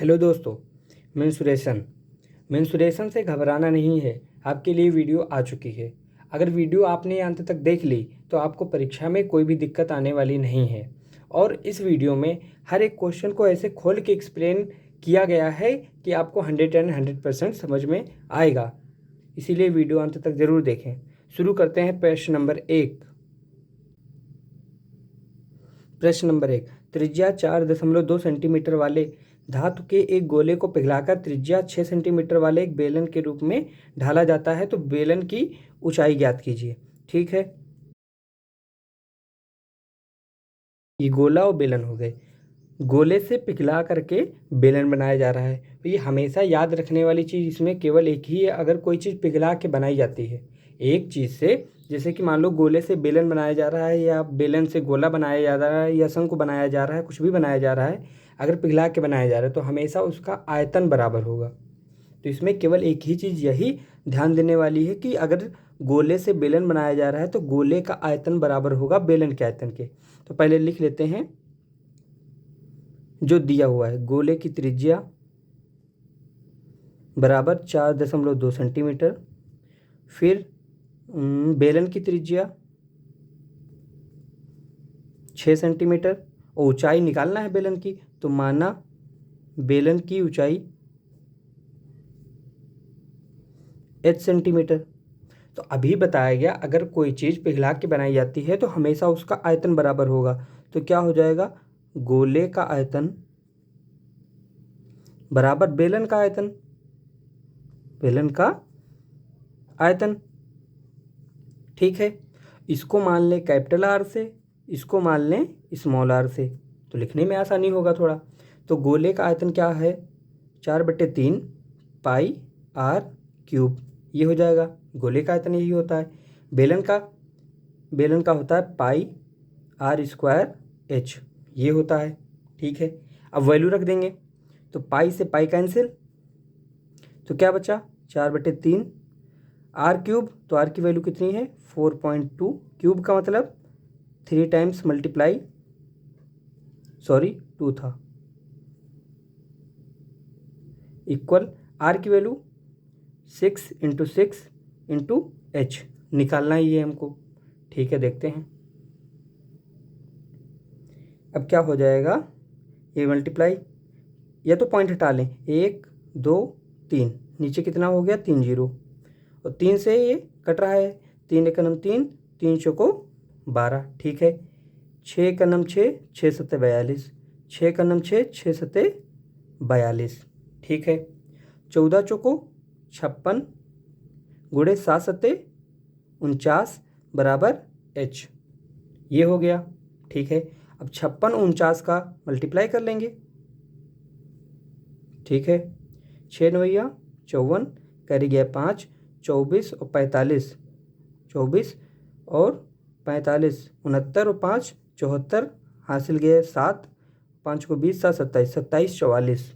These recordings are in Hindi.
हेलो दोस्तों, मेंसुरेशन से घबराना नहीं है। आपके लिए वीडियो आ चुकी है। अगर वीडियो आपने अंत तक देख ली तो आपको परीक्षा में कोई भी दिक्कत आने वाली नहीं है। और इस वीडियो में हर एक क्वेश्चन को ऐसे खोल के एक्सप्लेन किया गया है कि आपको 100% समझ में आएगा। इसीलिए वीडियो अंत तक ज़रूर देखें। शुरू करते हैं प्रश्न नंबर 1। प्रश्न नंबर 1, त्रिज्या 4.2 सेंटीमीटर वाले धातु के एक गोले को पिघलाकर त्रिज्या 6 सेंटीमीटर वाले एक बेलन के रूप में ढाला जाता है, तो बेलन की ऊंचाई ज्ञात कीजिए। ठीक है, ये गोला और बेलन हो गए। गोले से पिघला करके बेलन बनाया जा रहा है, तो ये हमेशा याद रखने वाली चीज़ इसमें केवल एक ही है। अगर कोई चीज़ पिघला के बनाई जाती है एक चीज़ से, जैसे कि मान लो गोले से बेलन बनाया जा रहा है या बेलन से गोला बनाया जा रहा है या शंकु बनाया जा रहा है, कुछ भी बनाया जा रहा है, अगर पिघला के बनाया जा रहा है तो हमेशा उसका आयतन बराबर होगा। तो इसमें केवल एक ही चीज़ यही ध्यान देने वाली है कि अगर गोले से बेलन बनाया जा रहा है तो गोले का आयतन बराबर होगा बेलन के आयतन के। तो पहले लिख लेते हैं जो दिया हुआ है, गोले की त्रिज्या बराबर 4.2 सेंटीमीटर, फिर बेलन की त्रिज्या 6 सेंटीमीटर और ऊंचाई निकालना है बेलन की, तो माना बेलन की ऊंचाई h सेंटीमीटर। तो अभी बताया गया अगर कोई चीज़ पिघला के बनाई जाती है तो हमेशा उसका आयतन बराबर होगा। तो क्या हो जाएगा, गोले का आयतन बराबर बेलन का आयतन, बेलन का आयतन। ठीक है, इसको मान लें कैपिटल आर से, इसको मान लें स्मॉल आर से, तो लिखने में आसानी होगा थोड़ा। तो गोले का आयतन क्या है, 4/3 पाई आर क्यूब, ये हो जाएगा। गोले का आयतन यही होता है। बेलन का होता है पाई आर स्क्वायर एच, ये होता है। ठीक है, अब वैल्यू रख देंगे, तो पाई से पाई कैंसिल, तो क्या बचा 4/3 आर क्यूब, तो आर की वैल्यू कितनी है 4.2, क्यूब का मतलब 3 टाइम्स मल्टीप्लाई, सॉरी 2 था, इक्वल आर की वैल्यू 6 × 6 × h निकालना ही है हमको। ठीक है, देखते हैं अब क्या हो जाएगा। ये मल्टीप्लाई, या तो पॉइंट हटा लें, 1 2 3, नीचे कितना हो गया 3 0, और 3 से ये कट रहा है, 3 × 3, 3 चौको 12। ठीक है, 6 × 6, 6 7 42, 6 × 6, 6 7 42। ठीक है, 14 चौको 56 गुणे 7 7 49 बराबर h, ये हो गया। ठीक है, अब 56 49 का मल्टीप्लाई कर लेंगे। ठीक है, 6 9 54, कैरी गया 5, 24 और 45, 24 और 45, 69 और 5 74, हासिल गए 7, 5 को 20, 7 27, 27 44,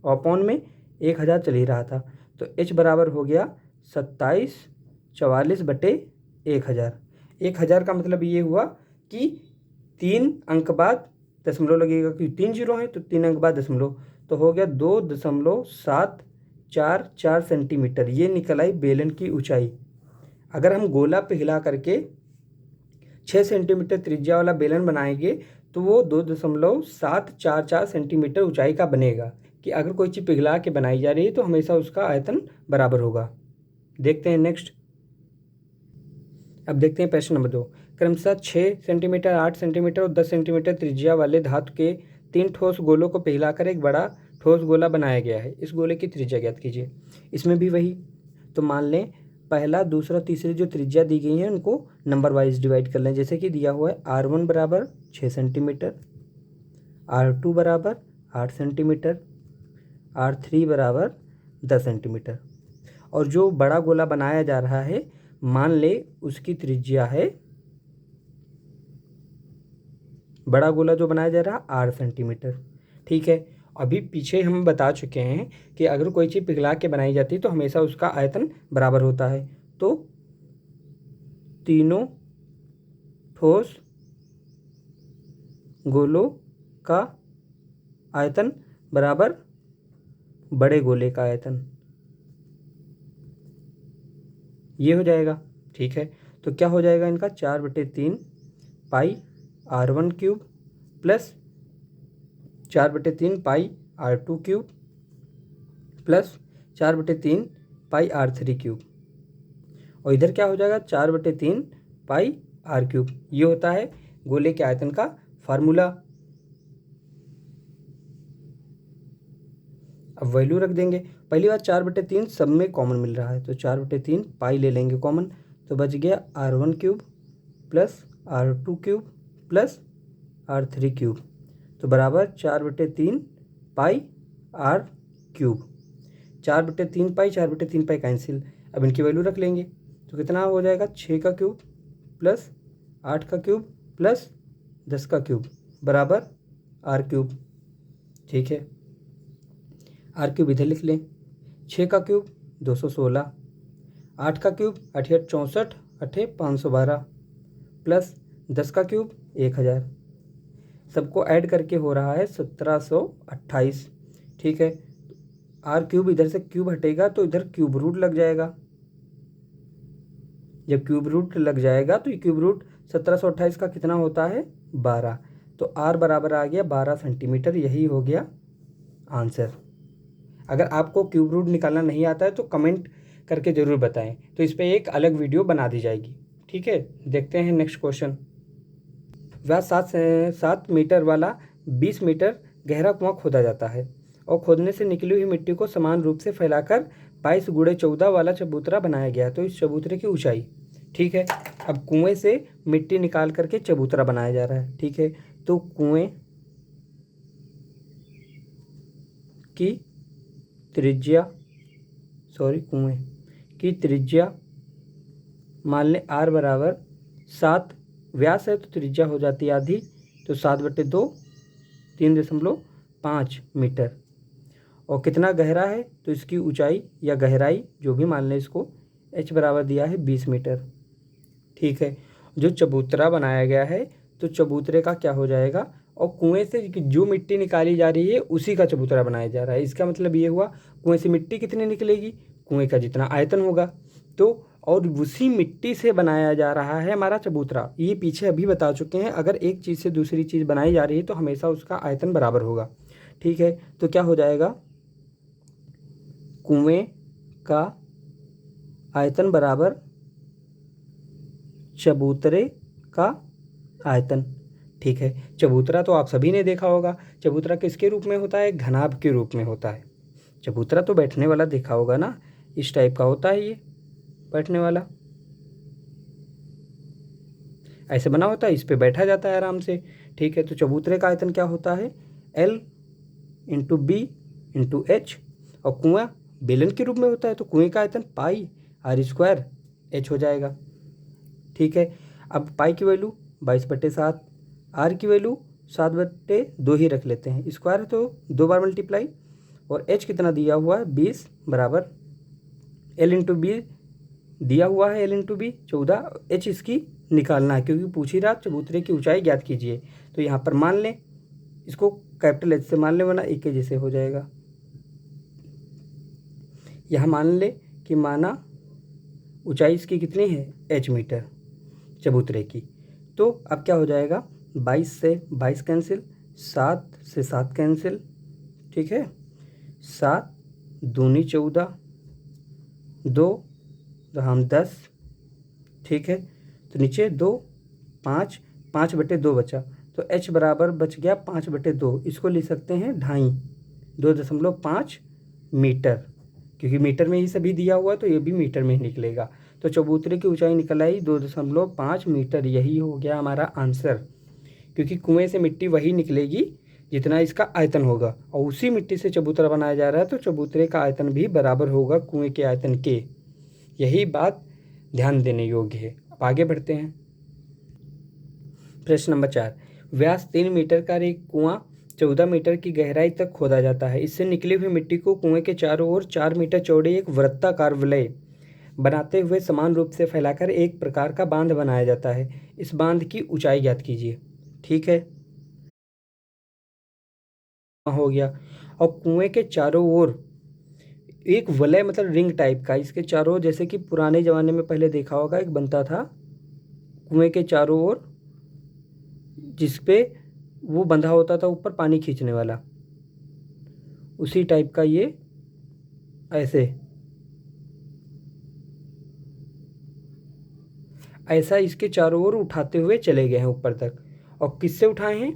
और अपॉन में 1000 चल ही रहा था, तो h बराबर हो गया 2744/1000। 1000 का मतलब ये हुआ कि 3 अंक बाद दशमलव लगेगा, क्योंकि 3 जीरो है तो 3 अंक बाद दशमलव, तो हो गया 2.744 सेंटीमीटर। ये निकल आई बेलन की ऊंचाई। अगर हम गोला पिघला करके 6 सेंटीमीटर त्रिज्या वाला बेलन बनाएंगे तो वो 2.744 सेंटीमीटर ऊंचाई का बनेगा। कि अगर कोई चीज़ पिघला के बनाई जा रही है तो हमेशा उसका आयतन बराबर होगा। देखते हैं नेक्स्ट। अब देखते हैं प्रश्न नंबर 2, क्रमशः 6 सेंटीमीटर, 8 सेंटीमीटर और 10 सेंटीमीटर त्रिज्या वाले धातु के 3 ठोस गोलों को पिघलाकर एक बड़ा ठोस गोला बनाया गया है। इस गोले की त्रिज्या ज्ञात कीजिए। इसमें भी वही, तो मान लें पहला दूसरा तीसरी जो त्रिज्या दी गई है उनको नंबर वाइज डिवाइड कर लें। जैसे कि दिया हुआ है R1 बराबर 6 सेंटीमीटर, R2 बराबर 8 सेंटीमीटर, R3 बराबर 10 सेंटीमीटर। और जो बड़ा गोला बनाया जा रहा है मान ले उसकी त्रिज्या है, बड़ा गोला जो बनाया जा रहा है 8 सेंटीमीटर। ठीक है, अभी पीछे हम बता चुके हैं कि अगर कोई चीज़ पिघला के बनाई जाती है तो हमेशा उसका आयतन बराबर होता है। तो तीनों ठोस गोलों का आयतन बराबर बड़े गोले का आयतन, ये हो जाएगा। ठीक है, तो क्या हो जाएगा इनका 4/3 पाई r1 क्यूब प्लस 4/3 पाई r2 क्यूब प्लस 4/3 पाई r3 क्यूब, और इधर क्या हो जाएगा 4/3 पाई r क्यूब। ये होता है गोले के आयतन का फार्मूला। अब वैल्यू रख देंगे। पहली बात 4/3 सब में कॉमन मिल रहा है, तो 4/3 पाई ले लेंगे कॉमन, तो बच गया r1 cube plus r2 cube plus r3 cube, तो बराबर 4/3 पाई r क्यूब। 4/3 पाई 4/3 पाई कैंसिल, अब इनकी वैल्यू रख लेंगे, तो कितना हो जाएगा 6 का क्यूब प्लस 8 का क्यूब प्लस 10 का क्यूब बराबर r क्यूब। ठीक है, r क्यूब इधर लिख लें, 6 का क्यूब 216, 8 का क्यूब 8 64, 8 512 प्लस 10 का क्यूब 1000, सबको ऐड करके हो रहा है 1728। ठीक है, r क्यूब इधर से क्यूब हटेगा तो इधर क्यूब रूट लग जाएगा, जब क्यूब रूट लग जाएगा तो ये क्यूब रूट 1728 का कितना होता है 12, तो r बराबर आ गया 12 सेंटीमीटर। यही हो गया आंसर। अगर आपको क्यूब रूट निकालना नहीं आता है तो कमेंट करके ज़रूर बताएं, तो इस पर एक अलग वीडियो बना दी जाएगी। ठीक है, देखते हैं नेक्स्ट क्वेश्चन। व्यास 7 मीटर वाला 20 मीटर गहरा कुआं खोदा जाता है और खोदने से निकली हुई मिट्टी को समान रूप से फैलाकर 22x14 वाला चबूतरा बनाया गया, तो इस चबूतरे की ऊंचाई। ठीक है, अब कुएं से मिट्टी निकाल करके चबूतरा बनाया जा रहा है। ठीक है, तो कुएं की त्रिज्या मान लें r बराबर 7, व्यास है तो त्रिज्या हो जाती है आधी, तो 7/2 3.5 मीटर, और कितना गहरा है तो इसकी ऊंचाई या गहराई जो भी मान लें इसको, h बराबर दिया है 20 मीटर। ठीक है, जो चबूतरा बनाया गया है तो चबूतरे का क्या हो जाएगा, और कुएं से जो मिट्टी निकाली जा रही है उसी का चबूतरा बनाया जा रहा है। इसका मतलब ये हुआ कुएं से मिट्टी कितनी निकलेगी, कुएं का जितना आयतन होगा, तो और उसी मिट्टी से बनाया जा रहा है हमारा चबूतरा। ये पीछे अभी बता चुके हैं, अगर एक चीज़ से दूसरी चीज़ बनाई जा रही है तो हमेशा उसका आयतन बराबर होगा। ठीक है, तो क्या हो जाएगा कुएं का आयतन बराबर चबूतरे का आयतन। ठीक है, चबूतरा तो आप सभी ने देखा होगा, चबूतरा किसके रूप में होता है, घनाभ के रूप में होता है। चबूतरा तो बैठने वाला देखा होगा ना, इस टाइप का होता है, ये बैठने वाला ऐसे बना होता है, इस पे बैठा जाता है आराम से। ठीक है, तो चबूतरे का आयतन क्या होता है L × B × H, और कुआं बेलन के रूप में होता है तो कुएं का आयतन पाई r² H हो जाएगा। ठीक है, अब पाई की वैल्यू 22/7, r की वैल्यू 7/2 ही रख लेते हैं, स्क्वायर है तो 2 बार मल्टीप्लाई, और h कितना दिया हुआ है 20 बराबर L × B दिया हुआ है, L × B 14, h इसकी निकालना है क्योंकि पूछ ही रहा चबूतरे की ऊंचाई ज्ञात कीजिए, तो यहाँ पर मान लें इसको कैपिटल H से मान लें वरना एक के जैसे हो जाएगा। यहाँ मान लें कि माना ऊंचाई इसकी कितनी है h मीटर चबूतरे की, तो अब क्या हो जाएगा 22 से 22 कैंसिल, 7 से 7 कैंसिल। ठीक है, 7 दूनी 14, 2 हम 10। ठीक है, तो नीचे 2 5, 5/2 बचा, तो h बराबर बच गया 5/2, इसको लिख सकते हैं 2.5 मीटर, क्योंकि मीटर में ही सभी दिया हुआ है तो ये भी मीटर में ही निकलेगा। तो चबूतरे की ऊंचाई निकल आई 2.5 मीटर, यही हो गया हमारा आंसर, क्योंकि कुएं से मिट्टी वही निकलेगी जितना इसका आयतन होगा, और उसी मिट्टी से चबूतरा बनाया जा रहा है तो चबूतरे का आयतन भी बराबर होगा कुएं के आयतन के। यही बात ध्यान देने योग्य है। अब आगे बढ़ते हैं। प्रश्न नंबर 4, व्यास 3 मीटर का एक कुआं 14 मीटर की गहराई तक खोदा जाता है। इससे निकली हुई मिट्टी को कुएं के चारों ओर 4 मीटर चौड़े एक वृत्ताकार वलय बनाते हुए समान रूप से फैलाकर एक प्रकार का बांध बनाया जाता है। इस बांध की ऊंचाई ज्ञात कीजिए। ठीक है, हो गया, और कुएं के चारों ओर एक वलय मतलब रिंग टाइप का, इसके चारों ओर, जैसे कि पुराने ज़माने में पहले देखा होगा एक बनता था कुएं के चारों ओर, जिस पे वो बंधा होता था ऊपर पानी खींचने वाला, उसी टाइप का ये ऐसे ऐसा इसके चारों ओर उठाते हुए चले गए हैं ऊपर तक। और किससे उठाए हैं?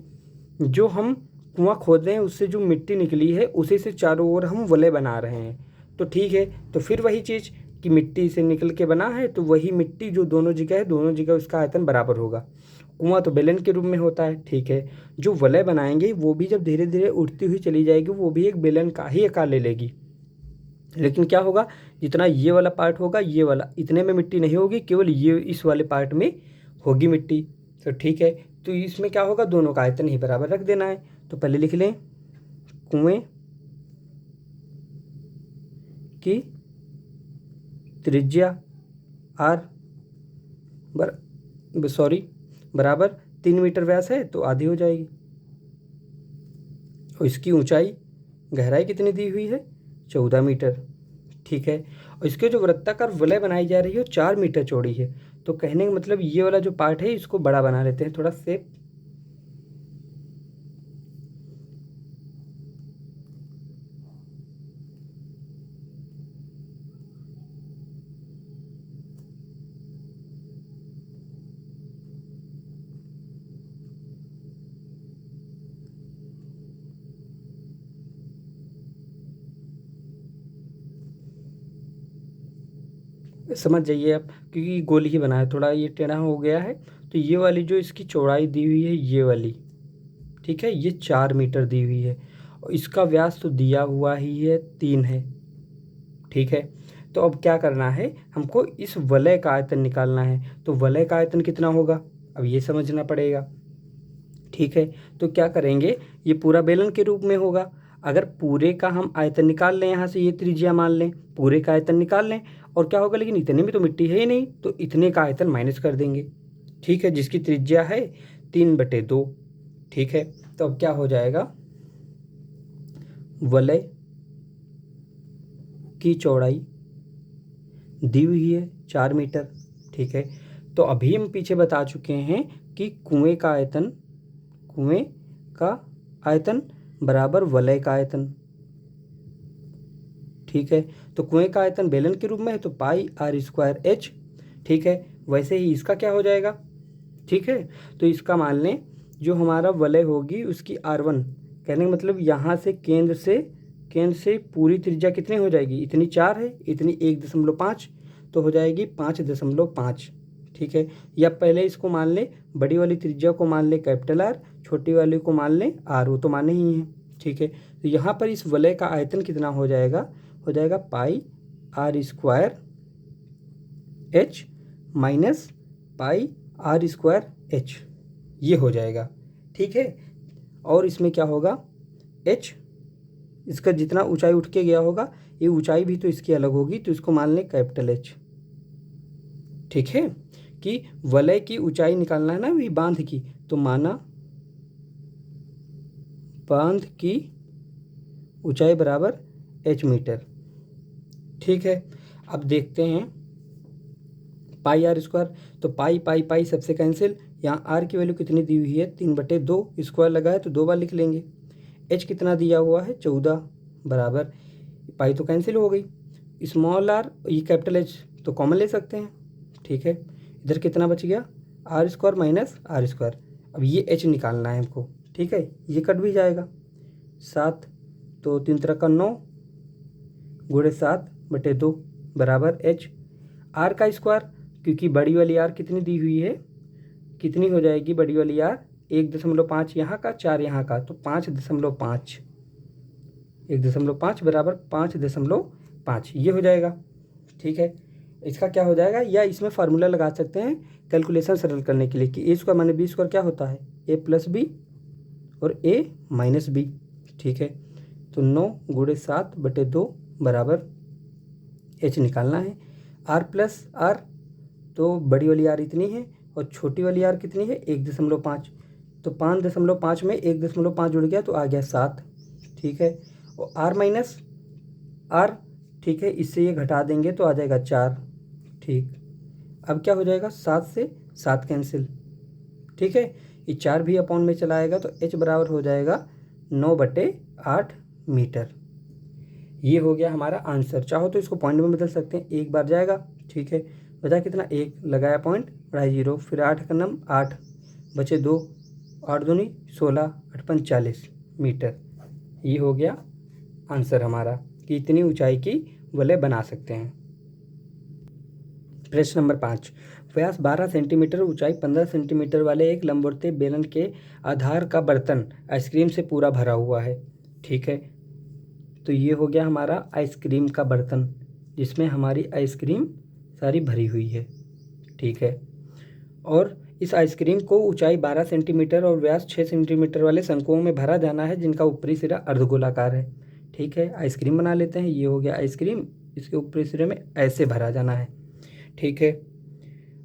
जो हम कुआं खोद रहे हैं उससे जो मिट्टी निकली है उसी से चारों ओर हम वलय बना रहे हैं। तो ठीक है, तो फिर वही चीज़ कि मिट्टी से निकल के बना है, तो वही मिट्टी जो दोनों जगह है, दोनों जगह उसका आयतन बराबर होगा। कुआं तो बेलन के रूप में होता है, ठीक है। जो वलय बनाएंगे वो भी जब धीरे धीरे उठती हुई चली जाएगी, वो भी एक बेलन का ही आकार ले लेगी। लेकिन क्या होगा, जितना ये वाला पार्ट होगा, ये वाला इतने में मिट्टी नहीं होगी, केवल ये इस वाले पार्ट में होगी मिट्टी। तो ठीक है, तो इसमें क्या होगा, दोनों का आयतन ही बराबर रख देना है। तो पहले लिख लें कुएं की त्रिज्या आर बराबर 3 मीटर व्यास है, तो आधी हो जाएगी। और इसकी ऊंचाई गहराई कितनी दी हुई है, 14 मीटर, ठीक है। और इसके जो वृत्ताकार वलय बनाई जा रही है वो 4 मीटर चौड़ी है। तो कहने का मतलब ये वाला जो पार्ट है इसको बड़ा बना लेते हैं थोड़ा से। समझ जाइए आप, क्योंकि गोल ही बना है, थोड़ा ये टेढ़ा हो गया है। तो ये वाली जो इसकी चौड़ाई दी हुई है ये वाली, ठीक है, ये 4 मीटर दी हुई है। और इसका व्यास तो दिया हुआ ही है 3 है, ठीक है। तो अब क्या करना है, हमको इस वलय का आयतन निकालना है। तो वलय का आयतन कितना होगा, अब ये समझना पड़ेगा, ठीक है। तो क्या करेंगे, ये पूरा बेलन के रूप में होगा। अगर पूरे का हम आयतन निकाल लें, यहाँ से ये त्रिज्या मान लें, पूरे का आयतन निकाल लें, और क्या होगा, लेकिन इतने में तो मिट्टी है ही नहीं, तो इतने का आयतन माइनस कर देंगे, ठीक है, जिसकी त्रिज्या है 3/2, ठीक है। तो अब क्या हो जाएगा, वलय की चौड़ाई दी हुई है 4 मीटर, ठीक है। तो अभी हम पीछे बता चुके हैं कि कुएं का आयतन बराबर वलय का आयतन, ठीक है। तो कुएं का आयतन बेलन के रूप में है, तो पाई r² h, ठीक है। वैसे ही इसका क्या हो जाएगा, ठीक है। तो इसका मान लें जो हमारा वलय होगी उसकी r1, कहने का मतलब यहाँ से केंद्र से पूरी त्रिज्या कितनी हो जाएगी, इतनी 4 है, इतनी 1.5, तो हो जाएगी 5.5, ठीक है। या पहले इसको मान लें, बड़ी वाली त्रिज्या को मान लें कैपिटल R, छोटी वाली को मान लें R, वो तो माने ही है, ठीक है। तो यहाँ पर इस वलय का आयतन कितना हो जाएगा, पाई r² h minus pi r² h, ये हो जाएगा, ठीक है। और इसमें क्या होगा, h इसका जितना ऊंचाई उठ के गया होगा, ये ऊंचाई भी तो इसकी अलग होगी, तो इसको मान लें कैपिटल H, ठीक है। कि वलय की ऊंचाई निकालना है ना, भी बांध की, तो माना बांध की ऊंचाई बराबर h मीटर, ठीक है। अब देखते हैं पाई r², तो पाई पाई पाई सबसे कैंसिल, यहाँ r की वैल्यू कितनी दी हुई है, 3/2, स्क्वायर लगा है तो 2 बार लिख लेंगे। h कितना दिया हुआ है, 14, बराबर पाई तो कैंसिल हो गई, स्मॉल r, ये कैपिटल H तो कॉमन ले सकते हैं, ठीक है। इधर कितना बच गया, r² माइनस r²। अब ये h निकालना है हमको, ठीक है, ये कट भी जाएगा, 7 तो 3 तरह का 9 गुणे 7/2 बराबर h, r का स्क्वायर, क्योंकि बड़ी वाली r कितनी दी हुई है, कितनी हो जाएगी बड़ी वाली r, 1.5 यहाँ का, 4 यहाँ का, तो 5.5, 1.5 बराबर 5.5, ये हो जाएगा, ठीक है। इसका क्या हो जाएगा, या इसमें फार्मूला लगा सकते हैं कैलकुलेशन सरल करने के लिए कि a² माइनस b² क्या होता है, a प्लस बी और a माइनस बी, ठीक है। तो 9 गुणे 7/2 बराबर h निकालना है, r प्लस r, तो बड़ी वाली r इतनी है और छोटी वाली r कितनी है, 1.5, तो 5.5 में 1.5 जुड़ गया तो आ गया 7, ठीक है। और r माइनस r ठीक है, इससे ये घटा देंगे तो आ जाएगा 4। ठीक, अब क्या हो जाएगा, 7 से 7 कैंसिल। ठीक है, ये 4 भी अपॉन में चला आएगा तो h बराबर हो जाएगा 9/8 मीटर। ये हो गया हमारा आंसर। चाहो तो इसको पॉइंट में बदल सकते हैं, एक बार जाएगा। ठीक है, बचा कितना, 1 लगाया पॉइंट, बढ़ाई 0, फिर 8 का नम 8 बचे 2, 8 दूनी 16, 8 पंच 40 मीटर। ये हो गया आंसर हमारा कि इतनी ऊंचाई की वलय बना सकते हैं। प्रश्न नंबर 5, व्यास 12 सेंटीमीटर, ऊंचाई 15 सेंटीमीटर वाले एक लंबवर्तीय बेलन के आधार का बर्तन आइसक्रीम से पूरा भरा हुआ है। ठीक है, तो ये हो गया हमारा आइसक्रीम का बर्तन जिसमें हमारी आइसक्रीम सारी भरी हुई है। ठीक है, और इस आइसक्रीम को ऊंचाई 12 सेंटीमीटर और व्यास 6 सेंटीमीटर वाले शंकुओं में भरा जाना है जिनका ऊपरी सिरा अर्धगोलाकार है। ठीक है, आइसक्रीम बना लेते हैं। ये हो गया आइसक्रीम, इसके ऊपरी सिरे में ऐसे भरा जाना है। ठीक है,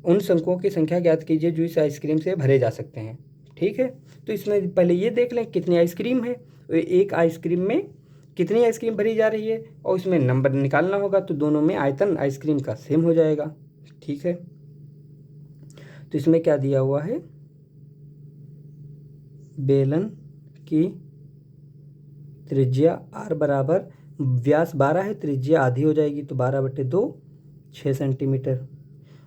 उन शंकुओं की संख्या ज्ञात कीजिए जो इस आइसक्रीम से भरे जा सकते हैं। ठीक है, तो इसमें पहले ये देख लें कितनी आइसक्रीम है, एक आइसक्रीम में कितनी आइसक्रीम भरी जा रही है और इसमें नंबर निकालना होगा, तो दोनों में आयतन आइसक्रीम का सेम हो जाएगा। ठीक है, तो इसमें क्या दिया हुआ है, बेलन की त्रिज्या r बराबर, व्यास 12 है, त्रिज्या आधी हो जाएगी तो 12/2 6 सेंटीमीटर,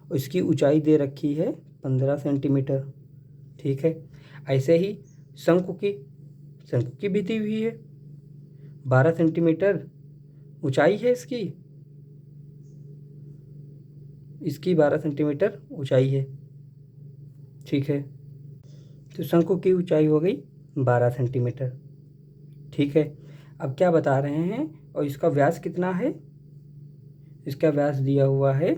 और इसकी ऊंचाई दे रखी है 15 सेंटीमीटर। ठीक है, ऐसे ही शंकु की भी दी हुई है, 12 सेंटीमीटर ऊंचाई है इसकी 12 सेंटीमीटर ऊंचाई है। ठीक है, तो शंकु की ऊंचाई हो गई 12 सेंटीमीटर। ठीक है, अब क्या बता रहे हैं, और इसका व्यास कितना है, इसका व्यास दिया हुआ है,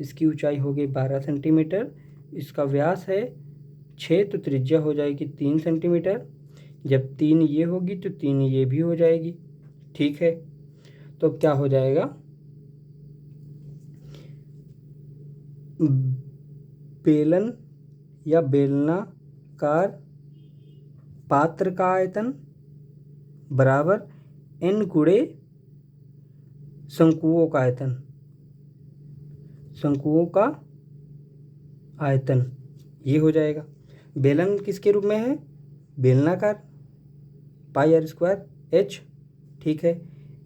इसकी ऊंचाई हो गई 12 सेंटीमीटर, इसका व्यास है 6, तो त्रिज्या हो जाएगी 3 सेंटीमीटर, जब 3 ये होगी तो 3 ये भी हो जाएगी। ठीक है, तो अब क्या हो जाएगा, बेलन या बेलनाकार पात्र का आयतन बराबर n गुणे शंकुओं का आयतन, शंकुओं का आयतन ये हो जाएगा। बेलन किसके रूप में है, बेलनाकार, πr² h। ठीक है,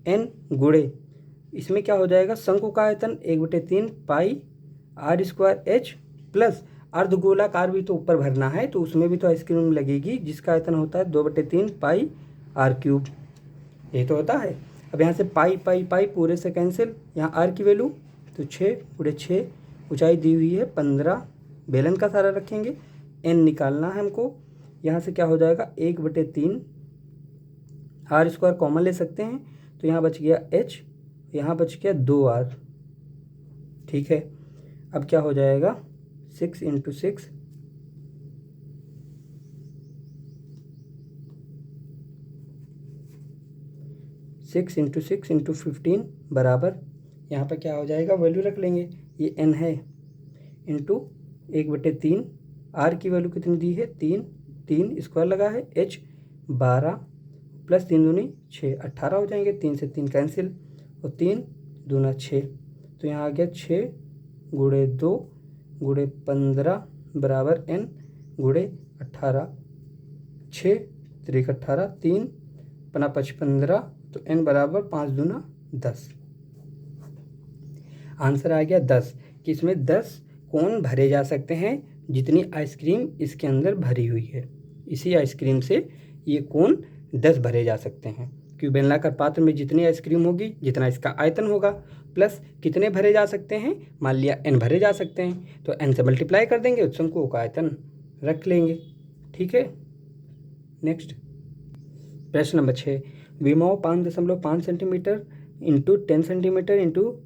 n गुणे इसमें क्या हो जाएगा, शंकु का आयतन 1/3 πr² h प्लस अर्धगोलाकार भी तो ऊपर भरना है, तो उसमें भी तो आइसक्रीम लगेगी जिसका आयतन होता है 2/3 πr³। ये तो होता है। अब यहाँ से पाई पूरे से कैंसिल, यहाँ r की वैल्यू तो 6/6, ऊंचाई दी हुई है 15, बेलन का सारा रखेंगे, n निकालना है हमको। यहाँ से क्या हो जाएगा, 1/3 r² कॉमन ले सकते हैं, तो यहाँ बच गया h, यहाँ बच गया 2r। ठीक है, अब क्या हो जाएगा, 6 × 6 × 6 × 15 बराबर, यहाँ पर क्या हो जाएगा, वैल्यू रख लेंगे, ये n है, इंटू 1/3, r की वैल्यू कितनी दी है 3 स्क्वायर लगा है, h 12 प्लस 3 दूनी 6, 18 हो जाएंगे, 3 से 3 कैंसिल और 3 दूना 6, तो यहाँ आ गया 6 × 2 × 15 बराबर n × 18, 6 3 18, 3 5 15, तो n बराबर 5 दूना 10। आंसर आ गया 10, कि इसमें 10 कोन भरे जा सकते हैं जितनी आइसक्रीम इसके अंदर भरी हुई है। इसी आइसक्रीम से ये कोन 10 भरे जा सकते हैं, क्योंकि बेलनाकार पात्र में जितनी आइसक्रीम होगी जितना इसका आयतन होगा, प्लस कितने भरे जा सकते हैं, मान लिया n भरे जा सकते हैं, तो n से मल्टीप्लाई कर देंगे, उस शंकुओं का आयतन रख लेंगे। ठीक है, नेक्स्ट प्रश्न number 6, विमाओं 5.5 centimetre into 10 centimetre into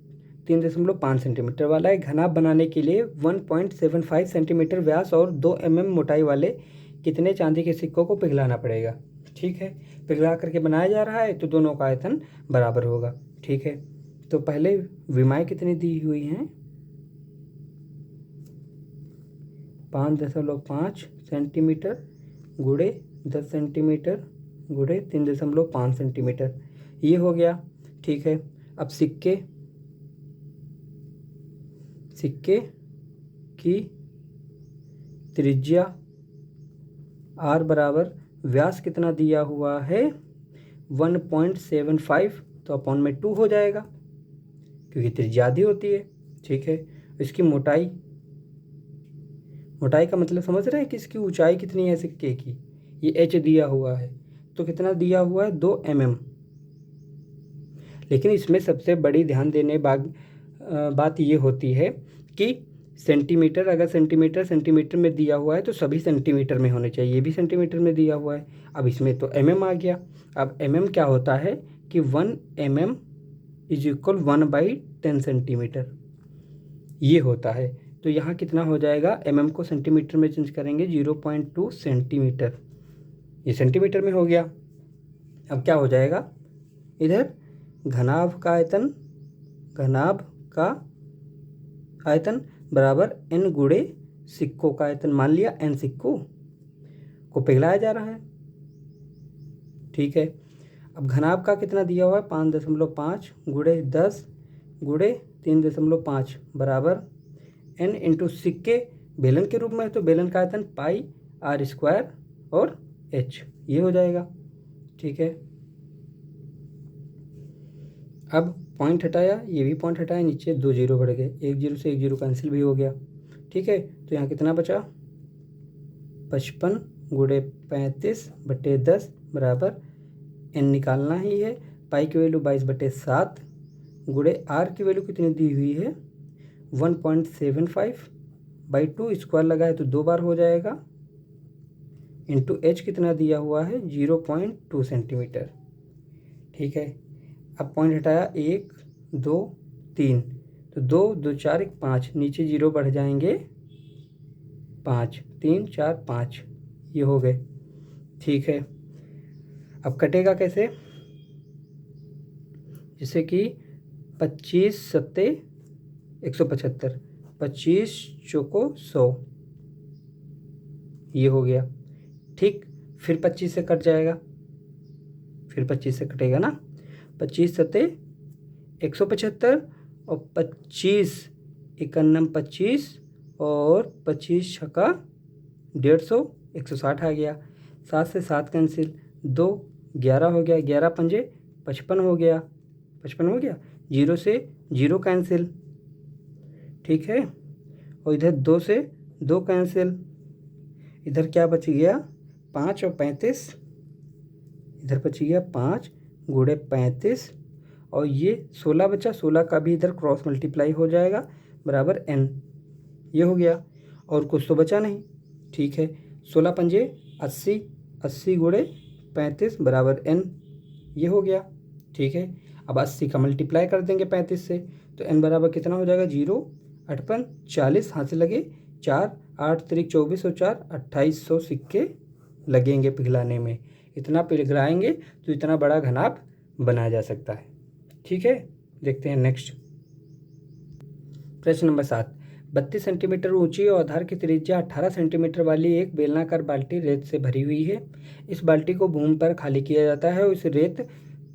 3.5 centimetre वाला एक घनाभ बनाने के लिए 1.75 सेंटीमीटर व्यास और 2 mm मोटाई वाले कितने चांदी के सिक्कों को पिघलाना पड़ेगा। ठीक है, पिघला करके बनाया जा रहा है, तो दोनों का आयतन बराबर होगा। ठीक है, तो पहले विमाएं कितनी दी हुई हैं, 5.5 सेंटीमीटर गुणे 10 सेंटीमीटर गुणे 3.5 सेंटीमीटर, ये हो गया। ठीक है, अब सिक्के की त्रिज्या r बराबर व्यास कितना दिया हुआ है 1.75, तो अपॉन में 2 हो जाएगा क्योंकि त्रिज्या आधी होती है। ठीक है, इसकी मोटाई का मतलब समझ रहे हैं कि इसकी ऊंचाई कितनी है सिक्के की, ये h दिया हुआ है तो कितना दिया हुआ है 2 mm। लेकिन इसमें सबसे बड़ी ध्यान देने बात ये होती है कि सेंटीमीटर, अगर सेंटीमीटर में दिया हुआ है तो सभी सेंटीमीटर में होने चाहिए, ये भी सेंटीमीटर में दिया हुआ है। अब इसमें तो mm आ गया। अब mm क्या होता है कि 1 mm इज इक्वल 1/10 सेंटीमीटर, ये होता है। तो यहाँ कितना हो जाएगा, mm को सेंटीमीटर में चेंज करेंगे 0.2 सेंटीमीटर, ये सेंटीमीटर में हो गया। अब क्या हो जाएगा, इधर घनाभ का आयतन बराबर n गुणे सिक्कों का आयतन। मान लिया n सिक्कों को पिघलाया जा रहा है। ठीक है, अब घनाभ का कितना दिया हुआ है 5.5 गुणे 10 गुणे 3.5 बराबर n इंटू सिक्के बेलन के रूप में है तो बेलन का आयतन पाई r² और h, ये हो जाएगा। ठीक है, अब पॉइंट हटाया, ये भी पॉइंट हटाया, नीचे 2 जीरो बढ़ गए, 1 जीरो से 1 जीरो कैंसिल भी हो गया। ठीक है, तो यहाँ कितना बचा 55 गुणे 35/10 बराबर n निकालना ही है, पाई की वैल्यू 22/7 गुणे r की वैल्यू कितनी दी हुई है 1.75/2, स्क्वायर लगा है तो 2 बार हो जाएगा, इंटू h कितना दिया हुआ है 0.2 सेंटीमीटर। ठीक है, अब पॉइंट हटाया 1 2 3, तो 2 2 4 1 5, नीचे जीरो बढ़ जाएंगे 5 3 4 5, ये हो गए। ठीक है, अब कटेगा कैसे, जैसे कि 25 सत्ते 175, 25 चौको 100, ये हो गया। ठीक, फिर 25 से कट जाएगा, फिर 25 से कटेगा ना, 25 सत्ते 175 और 25 51 25 और 25 छक्का 150, 160 आ गया। 7 से 7 कैंसिल, 2 11 हो गया, 11 पंजे 55 हो गया, 55 हो गया, 0 से 0 कैंसिल। ठीक है, और इधर 2 से 2 कैंसिल, इधर क्या बच गया 5 और 35, इधर बच गया 5 गुणे 35 और ये 16 बचा, 16 का भी इधर क्रॉस मल्टीप्लाई हो जाएगा बराबर n, ये हो गया। और कुछ तो बचा नहीं। ठीक है, 16 पंजे 80, 80 गुणे 35 बराबर n, ये हो गया। ठीक है, अब 80 का मल्टीप्लाई कर देंगे 35 से तो n बराबर कितना हो जाएगा 0 8 5 40, हाथ से लगे 4 8 3 24 और 4 2800 सिक्के लगेंगे पिघलाने में। इतना पिघलाएंगे तो इतना बड़ा घनाभ बनाया जा सकता है। ठीक है, देखते हैं नेक्स्ट प्रश्न नंबर 7। 32 सेंटीमीटर ऊंची और आधार की त्रिज्या 18 सेंटीमीटर वाली एक बेलनाकार बाल्टी रेत से भरी हुई है। इस बाल्टी को भूमि पर खाली किया जाता है और इस रेत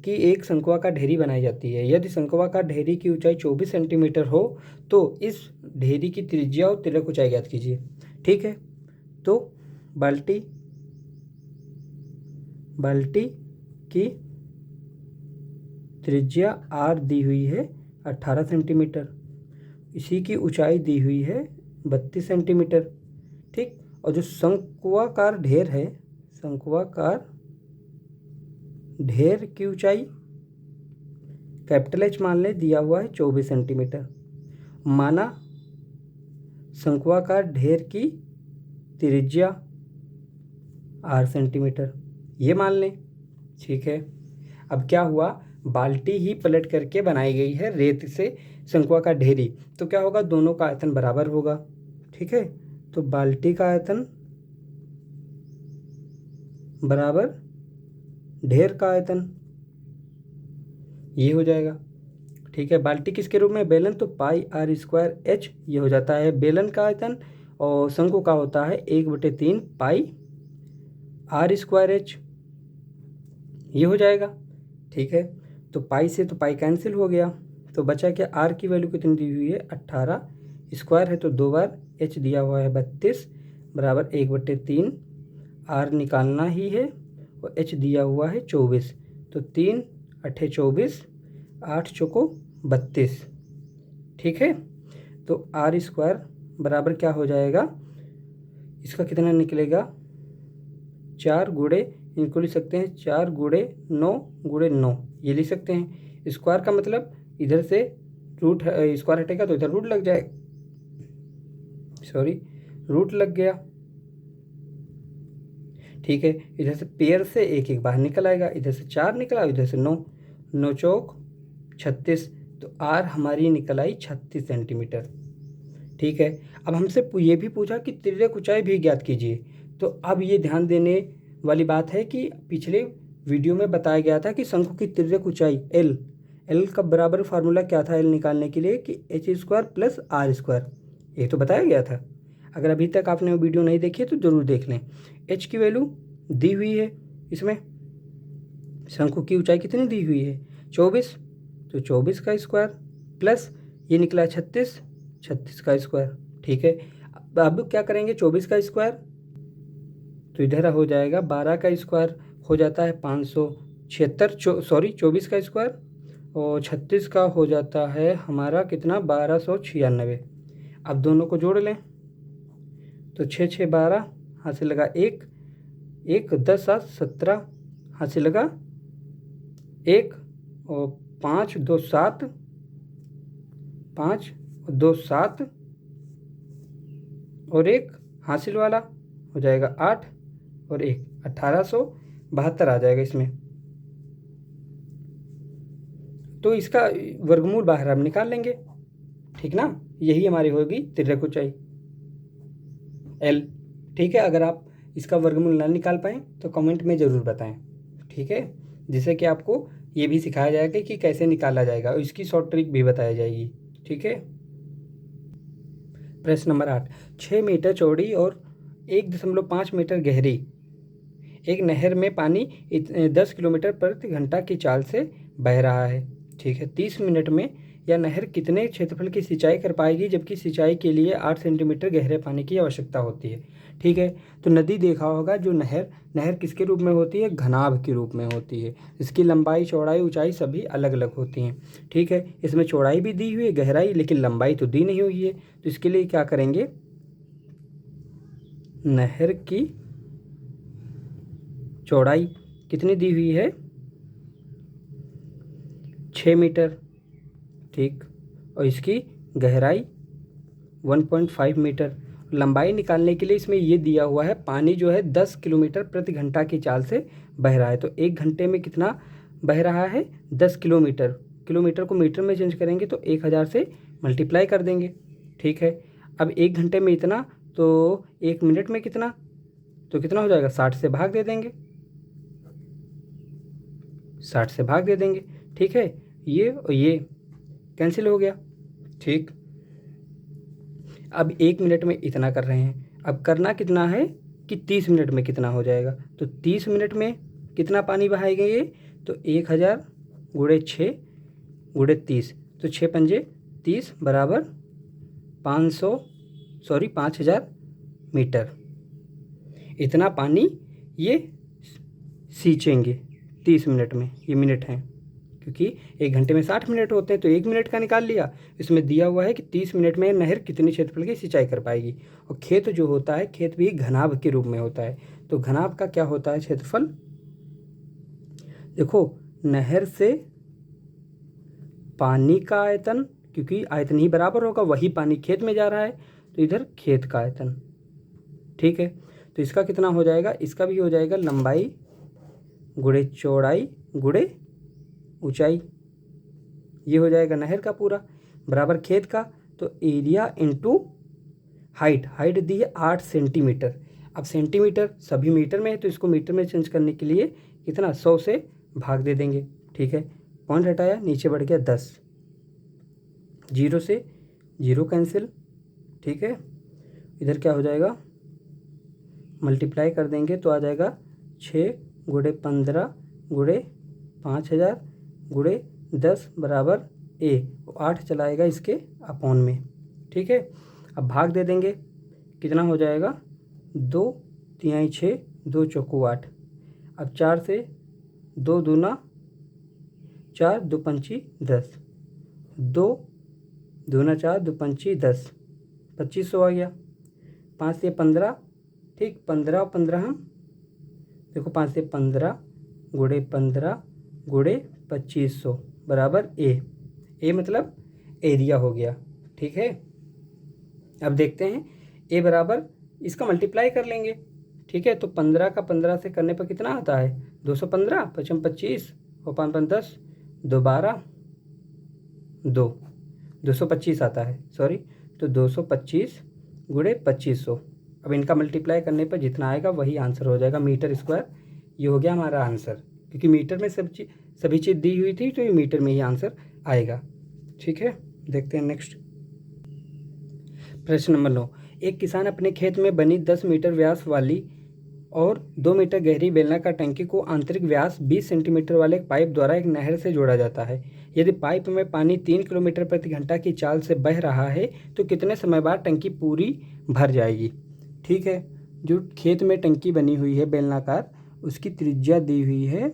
की एक शंकुआकार ढेरी बनाई जाती है। यदि शंकुआकार ढेरी की ऊंचाई 24 सेंटीमीटर हो तो इस ढेरी की त्रिज्या और तिर्यक ऊंचाई ज्ञात कीजिए। ठीक है, तो बाल्टी की त्रिज्या r दी हुई है 18 सेंटीमीटर, इसी की ऊंचाई दी हुई है 32 सेंटीमीटर। ठीक, और जो शंकुआकार ढेर है, शंकुआकार ढेर की ऊंचाई कैपिटल H मान ले, दिया हुआ है 24 सेंटीमीटर। माना शंकुआकार ढेर की त्रिज्या r सेंटीमीटर, ये मान लें। ठीक है, अब क्या हुआ, बाल्टी ही पलट करके बनाई गई है रेत से शंकुआकार ढेरी, तो क्या होगा दोनों का आयतन बराबर होगा। ठीक है, तो बाल्टी का आयतन बराबर ढेर का आयतन, ये हो जाएगा। ठीक है, बाल्टी किसके रूप में, बेलन, तो पाई r² h, ये हो जाता है बेलन का आयतन, और शंकु का होता है 1/3 पाई r² h, ये हो जाएगा। ठीक है, तो पाई से तो पाई कैंसिल हो गया, तो बचा क्या, आर की वैल्यू कितनी दी हुई है 18, स्क्वायर है तो 2 बार, एच दिया हुआ है 32 बराबर 1/3, आर निकालना ही है और एच दिया हुआ है 24, तो 3 8 24, 8 चौको 32। ठीक है, तो आर स्क्वायर बराबर क्या हो जाएगा, इसका कितना निकलेगा 4 गुणे, इनको लिख सकते हैं 4 गुणे 9 गुणे 9, ये लिख सकते हैं। स्क्वायर का मतलब इधर से रूट स्क्वायर हटेगा तो इधर रूट लग जाएगा, सॉरी रूट लग गया। ठीक है, इधर से पेयर से एक एक बाहर निकल आएगा, इधर से 4 निकला, इधर से 9, 9 चौक 36, तो आर हमारी निकल आई 36 सेंटीमीटर। ठीक है, अब हमसे ये भी पूछा कि तिर्यक ऊंचाई भी ज्ञात कीजिए। तो अब ये ध्यान देने वाली बात है कि पिछले वीडियो में बताया गया था कि शंकु की तिर्यक ऊंचाई एल का बराबर फार्मूला क्या था एल निकालने के लिए, कि H square plus R square, ये तो बताया गया था। अगर अभी तक आपने वो वीडियो नहीं देखी है तो ज़रूर देख लें। एच की वैल्यू दी हुई है, इसमें शंकु की ऊंचाई कितनी दी हुई है 24, तो 24 का स्क्वायर प्लस ये निकला 36, 36 का स्क्वायर। ठीक है, अब क्या करेंगे, 24 का स्क्वायर तो इधर हो जाएगा 12 का स्क्वायर हो जाता है 576, सॉरी 24 का स्क्वायर और 36 का हो जाता है हमारा कितना 1296। अब दोनों को जोड़ लें तो 6 6 12, हाथ से लगा 1 1, 10 7 17, हाथ से लगा 1 और 5 2 7, 5 2 7 और 1 हासिल वाला हो जाएगा 8 और 1 1872 आ जाएगा इसमें। तो इसका वर्गमूल बाहर हम निकाल लेंगे, ठीक ना, यही हमारी होगी तिर्यक ऊंचाई एल। ठीक है, अगर आप इसका वर्गमूल ना निकाल पाएँ तो कमेंट में ज़रूर बताएं। ठीक है, जिससे कि आपको ये भी सिखाया जाएगा कि कैसे निकाला जाएगा और इसकी शॉर्ट ट्रिक भी बताई जाएगी। ठीक है, प्रश्न नंबर 8, 6 मीटर चौड़ी और 1.5 मीटर गहरी एक नहर में पानी 10 किलोमीटर प्रति घंटा की चाल से बह रहा है। ठीक है, 30 मिनट में यह नहर कितने क्षेत्रफल की सिंचाई कर पाएगी, जबकि सिंचाई के लिए 8 सेंटीमीटर गहरे पानी की आवश्यकता होती है। ठीक है, तो नदी देखा होगा, जो नहर किसके रूप में होती है, घनाभ के रूप में होती है। इसकी लंबाई चौड़ाई ऊंचाई सभी अलग अलग होती हैं। ठीक है, इसमें चौड़ाई भी दी हुई है, गहराई, लेकिन लंबाई तो दी नहीं हुई है। तो इसके लिए क्या करेंगे, नहर की चौड़ाई कितनी दी हुई है 6 मीटर। ठीक, और इसकी गहराई 1.5 मीटर। लंबाई निकालने के लिए इसमें ये दिया हुआ है, पानी जो है 10 किलोमीटर प्रति घंटा की चाल से बह रहा है। तो 1 घंटे में कितना बह रहा है 10 किलोमीटर, किलोमीटर को मीटर में चेंज करेंगे तो 1000 से मल्टीप्लाई कर देंगे। ठीक है, अब 1 घंटे में इतना, तो 1 मिनट में कितना, तो कितना हो जाएगा 60 से भाग दे देंगे, 60 से भाग दे देंगे। ठीक है, ये और ये कैंसिल हो गया। ठीक, अब 1 मिनट में इतना कर रहे हैं, अब करना कितना है कि 30 मिनट में कितना हो जाएगा। तो 30 मिनट में कितना पानी बहाएंगे ये, तो 1000 गुणे 6 गुणे 30, तो 6 पंजे 30 बराबर 5000 मीटर। इतना पानी ये सींचेंगे 30 मिनट में, ये मिनट हैं क्योंकि 1 घंटे में 60 मिनट होते हैं, तो 1 मिनट का निकाल लिया। इसमें दिया हुआ है कि 30 मिनट में नहर कितने क्षेत्रफल की सिंचाई कर पाएगी। और खेत जो होता है, खेत भी घनाभ के रूप में होता है। तो घनाभ का क्या होता है क्षेत्रफल, देखो नहर से पानी का आयतन, क्योंकि आयतन ही बराबर होगा, वही पानी खेत में जा रहा है, तो इधर खेत का आयतन। ठीक है, तो इसका कितना हो जाएगा, इसका भी हो जाएगा लंबाई गुणे चौड़ाई गुणे ऊंचाई, ये हो जाएगा नहर का पूरा बराबर खेत का। तो एरिया इंटू हाइट दी है 8 सेंटीमीटर। अब सेंटीमीटर सभी मीटर में है, तो इसको मीटर में चेंज करने के लिए कितना 100 से भाग दे देंगे। ठीक है, पॉइंट हटाया, नीचे बढ़ गया 10, 0 से 0 कैंसिल। ठीक है, इधर क्या हो जाएगा, मल्टीप्लाई कर देंगे तो आ जाएगा 6 गुणे 15 गुणे 5000 गुणे 10 बराबर ए, 8 चलाएगा इसके अपॉन में। ठीक है, अब भाग दे देंगे, कितना हो जाएगा 2 तिहाई 6, 2 चौको 8। अब 4 से 2 दूना 4, 2 पंची 10, 2 दूना 4, 2 पंची 10, 2500 आ गया। 5 से 15, ठीक, 15 और 15 हम देखो 5 से 15 गुणे 15 गुणे 2500 बराबर ए मतलब एरिया हो गया। ठीक है, अब देखते हैं ए बराबर, इसका मल्टीप्लाई कर लेंगे। ठीक है, तो 15 का 15 से करने पर कितना आता है 215, 55 25 और 5 5 10, 2 12 2 225 आता है, सॉरी, तो 225 गुणे 2500। अब इनका मल्टीप्लाई करने पर जितना आएगा वही आंसर हो जाएगा, मीटर स्क्वायर। ये हो गया हमारा आंसर, क्योंकि मीटर में सभी चीज़ दी हुई थी, तो ये मीटर में ही आंसर आएगा। ठीक है, देखते हैं नेक्स्ट प्रश्न नंबर 9। एक किसान अपने खेत में बनी 10 मीटर व्यास वाली और 2 मीटर गहरी बेलनाकार टंकी को आंतरिक व्यास 20 सेंटीमीटर वाले एक पाइप द्वारा एक नहर से जोड़ा जाता है। यदि पाइप में पानी 3 किलोमीटर प्रति घंटा की चाल से बह रहा है तो कितने समय बाद टंकी पूरी भर जाएगी। ठीक है, जो खेत में टंकी बनी हुई है बेलनाकार, उसकी त्रिज्या दी हुई है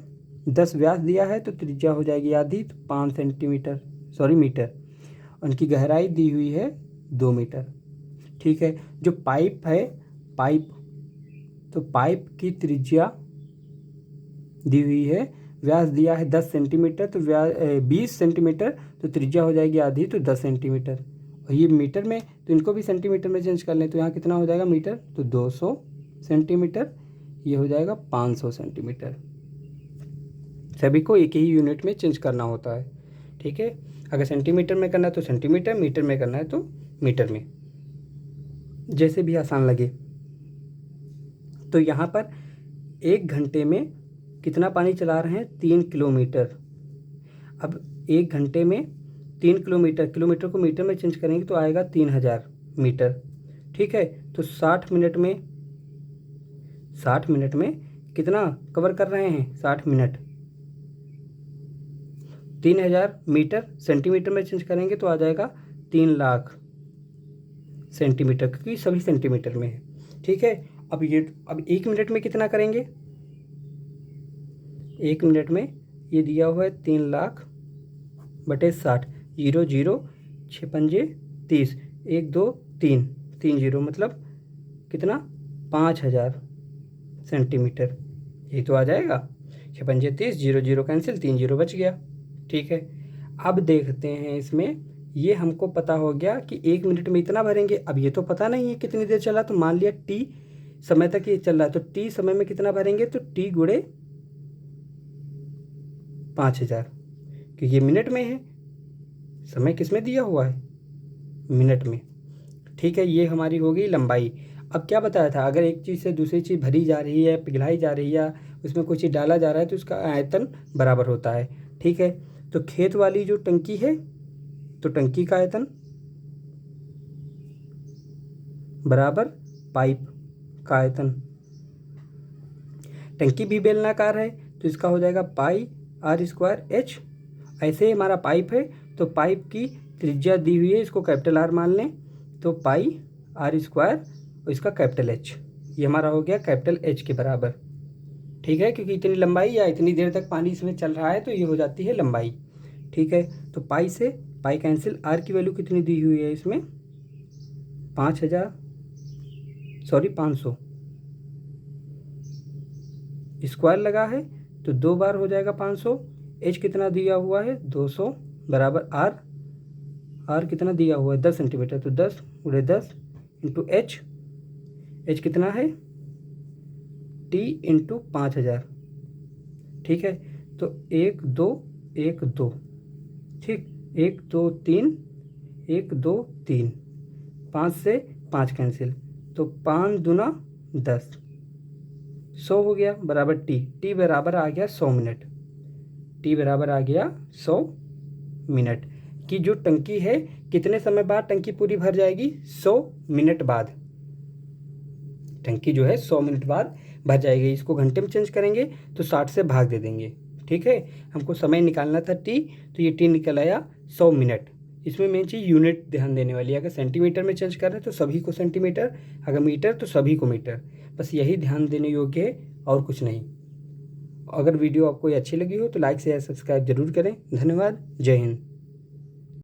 10 व्यास दिया है, तो त्रिज्या हो जाएगी आधी, तो 5 सेंटीमीटर, सॉरी मीटर। उनकी गहराई दी हुई है 2 मीटर। ठीक है, जो पाइप है, तो पाइप की त्रिज्या दी हुई है, व्यास दिया है 10 सेंटीमीटर, तो 20 सेंटीमीटर, तो त्रिज्या हो जाएगी आधी, तो 10 सेंटीमीटर। और ये मीटर में, तो इनको भी सेंटीमीटर में चेंज कर लें, तो यहाँ कितना हो जाएगा मीटर, तो 200 सेंटीमीटर, ये हो जाएगा 500 सेंटीमीटर। सभी को एक ही यूनिट में चेंज करना होता है। ठीक है, अगर सेंटीमीटर में करना है तो सेंटीमीटर, मीटर में करना है तो मीटर में, जैसे भी आसान लगे। तो यहाँ पर 1 घंटे में कितना पानी चला रहे हैं 3 किलोमीटर। अब 1 घंटे में 3 किलोमीटर, किलोमीटर को मीटर में चेंज करेंगे तो आएगा 3000 मीटर। ठीक है, तो 60 मिनट में कितना कवर कर रहे हैं 60 मिनट, 3000 मीटर, सेंटीमीटर में चेंज करेंगे तो आ जाएगा 3 लाख सेंटीमीटर, क्योंकि सभी सेंटीमीटर में है। ठीक है, अब 1 मिनट में कितना करेंगे, 1 मिनट में ये दिया हुआ है 3 लाख बटे 60, 0 0 6 पंजे 30, 1 2 3 3 0 मतलब कितना 5000 सेंटीमीटर, ये तो आ जाएगा। 6 पंजे 30, 0 0 कैंसिल, 3 0 बच गया। ठीक है, अब देखते हैं इसमें, ये हमको पता हो गया कि 1 मिनट में इतना भरेंगे। अब ये तो पता नहीं है कितनी देर चला, तो मान लिया टी समय तक ये चल रहा है, तो टी समय में कितना भरेंगे, तो टी गुणे 5000, क्योंकि ये मिनट में है, समय किस में दिया हुआ है, मिनट में। ठीक है, ये हमारी हो गई लंबाई। अब क्या बताया था, अगर एक चीज़ से दूसरी चीज़ भरी जा रही है, पिघलाई जा रही है, उसमें कोई चीज़ डाला जा रहा है, तो उसका आयतन बराबर होता है। ठीक है, तो खेत वाली जो टंकी है, तो टंकी का आयतन बराबर पाइप का आयतन। टंकी भी बेलनाकार है, तो इसका हो जाएगा पाई आर स्क्वायर एच। ऐसे ही हमारा पाइप है, तो पाइप की त्रिज्या दी हुई है, इसको कैपिटल आर मान लें, तो पाई आर स्क्वायर और इसका कैपिटल एच, ये हमारा हो गया कैपिटल एच के बराबर। ठीक है, क्योंकि इतनी लंबाई या इतनी देर तक पानी इसमें चल रहा है, तो ये हो जाती है लंबाई। ठीक है, तो पाई से पाई कैंसिल, आर की वैल्यू कितनी दी हुई है इसमें 500 स्क्वायर लगा है, तो 2 बार हो जाएगा 500। एच कितना दिया हुआ है 200 बराबर आर कितना दिया हुआ है 10 सेंटीमीटर, तो 10 गुणे 10 इंटू एच कितना है टी इंटू 5000। ठीक है, तो 1 2 1 2, ठीक, 1 2 3 1 2 3, 5 से 5 कैंसिल, तो 5 दूना 10, 100 हो गया बराबर टी बराबर आ गया 100 मिनट। टी बराबर आ गया 100 मिनट की जो टंकी है, कितने समय बाद टंकी पूरी भर जाएगी 100 मिनट बाद। टंकी जो है 100 मिनट बाद भर जाएगी। इसको घंटे में चेंज करेंगे तो 60 से भाग दे देंगे, ठीक है, हमको समय निकालना था टी, तो ये टी निकल आया 100 मिनट। इसमें मेन चीज़ यूनिट ध्यान देने वाली है, अगर सेंटीमीटर में चेंज कर रहे हैं तो सभी को सेंटीमीटर, अगर मीटर तो सभी को मीटर, बस यही ध्यान देने योग्य है और कुछ नहीं। अगर वीडियो आपको अच्छी लगी हो तो लाइक शेयर सब्सक्राइब जरूर करें। धन्यवाद। जय हिंद।